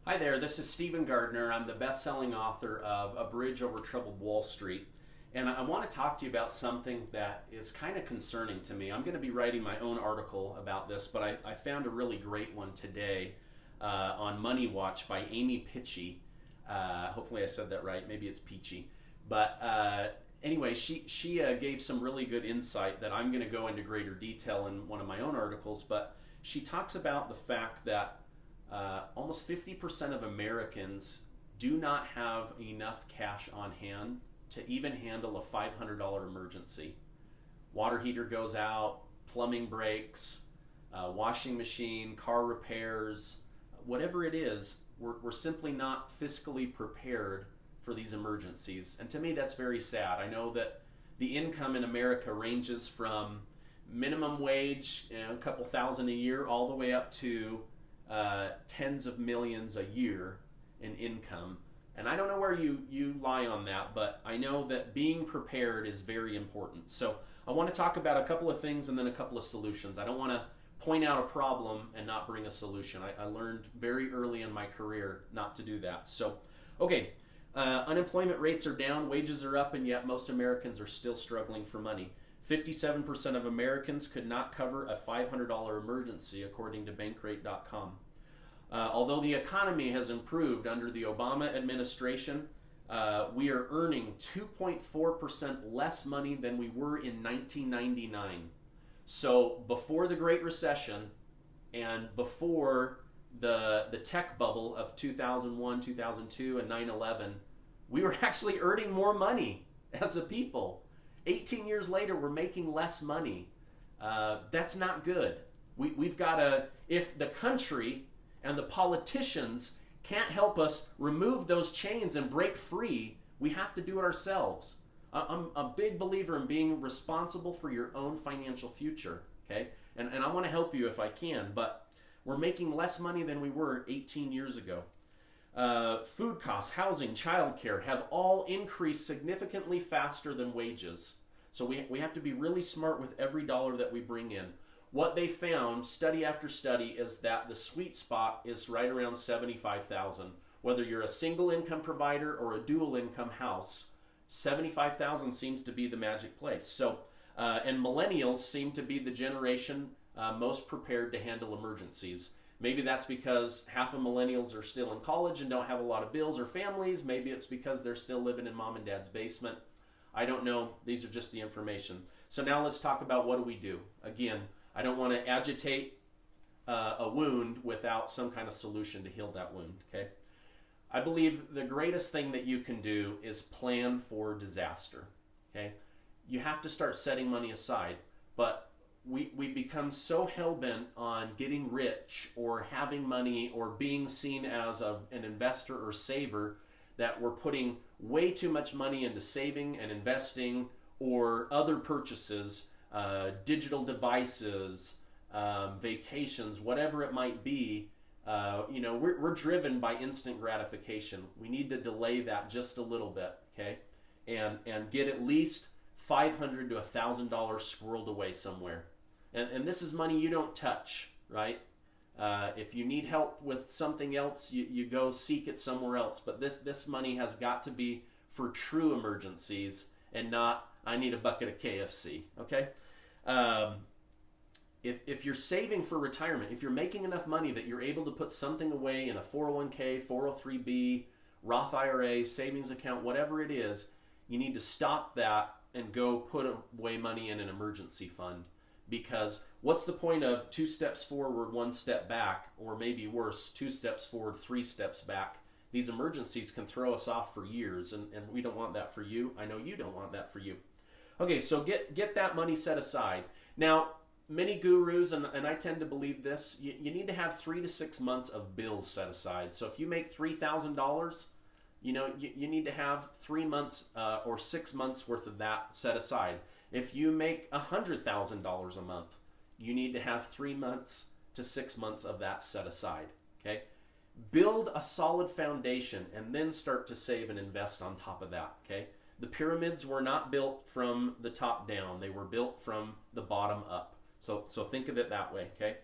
Hi there, this is Stephen Gardner. I'm the best-selling author of A Bridge Over Troubled Wall Street. And I want to talk to you about something that is kind of concerning to me. I'm going to be writing my own article about this, but I found a really great one today on Money Watch by Amy Pitchy. Hopefully I said that right. Maybe it's Peachy. But anyway, she gave some really good insight that I'm going to go into greater detail in one of my own articles. But she talks about the fact that almost 50% of Americans do not have enough cash on hand to even handle a $500 emergency. Water heater goes out, plumbing breaks, washing machine, car repairs, whatever it is, we're simply not fiscally prepared for these emergencies. And to me, that's very sad. I know that the income in America ranges from minimum wage, a couple thousand a year, all the way up to tens of millions a year in income. And I don't know where you lie on that, but I know that being prepared is very important. So I want to talk about a couple of things and then a couple of solutions. I don't want to point out a problem and not bring a solution. I learned very early in my career not to do that. So, okay, unemployment rates are down, wages are up, and yet most Americans are still struggling for money. 57% of Americans could not cover a $500 emergency, according to Bankrate.com. Although the economy has improved under the Obama administration, we are earning 2.4% less money than we were in 1999. So before the Great Recession and before the tech bubble of 2001, 2002, and 9/11, we were actually earning more money as a people. 18 years later, we're making less money. That's not good. We've got to, if the country and the politicians can't help us remove those chains and break free, we have to do it ourselves. I'm a big believer in being responsible for your own financial future, okay? And I want to help you if I can, but we're making less money than we were 18 years ago. Food costs, housing, childcare have all increased significantly faster than wages. So we have to be really smart with every dollar that we bring in. What they found, study after study, is that the sweet spot is right around 75,000. Whether you're a single income provider or a dual income house, 75,000 seems to be the magic place. So, and millennials seem to be the generation most prepared to handle emergencies. Maybe that's because half of millennials are still in college and don't have a lot of bills or families. Maybe it's because they're still living in mom and dad's basement. I don't know. These are just the information. So now let's talk about what do we do. Again, I don't want to agitate a wound without some kind of solution to heal that wound, okay? I believe the greatest thing that you can do is plan for disaster, okay? You have to start setting money aside, but we become so hell-bent on getting rich or having money or being seen as an investor or saver that we're putting way too much money into saving and investing or other purchases, digital devices, vacations, whatever it might be. We're driven by instant gratification. We need to delay that just a little bit, okay? And get at least $500 to $1,000 squirreled away somewhere. And this is money you don't touch, right? If you need help with something else, you go seek it somewhere else. But this money has got to be for true emergencies and not, I need a bucket of KFC, okay? If you're saving for retirement, if you're making enough money that you're able to put something away in a 401k, 403b, Roth IRA, savings account, whatever it is, you need to stop that and go put away money in an emergency fund. Because what's the point of 2 steps forward, 1 step back, or maybe worse, 2 steps forward, 3 steps back? These emergencies can throw us off for years, and we don't want that for you. I know you don't want that for you. Okay, so get that money set aside. Now, many gurus, and I tend to believe this, you need to have 3 to 6 months of bills set aside. So if you make $3,000, you need to have 3 months or 6 months worth of that set aside. If you make $100,000 a month, you need to have 3 months to 6 months of that set aside, okay? Build a solid foundation and then start to save and invest on top of that, okay? The pyramids were not built from the top down. They were built from the bottom up. So think of it that way, okay?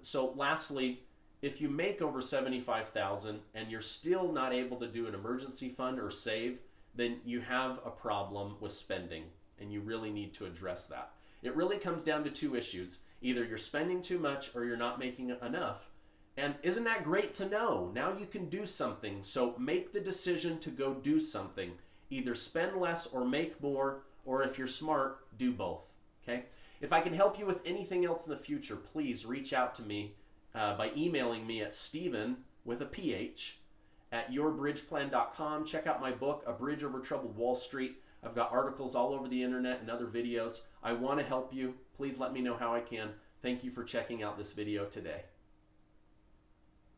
So lastly, if you make over 75,000 and you're still not able to do an emergency fund or save, then you have a problem with spending and you really need to address that. It really comes down to two issues. Either you're spending too much or you're not making enough. And isn't that great to know? Now you can do something. So make the decision to go do something. Either spend less or make more, or if you're smart, do both. Okay? If I can help you with anything else in the future, please reach out to me by emailing me at Stephen with a PH at yourbridgeplan.com. Check out my book, A Bridge Over Troubled Wall Street. I've got articles all over the internet and other videos. I want to help you. Please let me know how I can. Thank you for checking out this video today.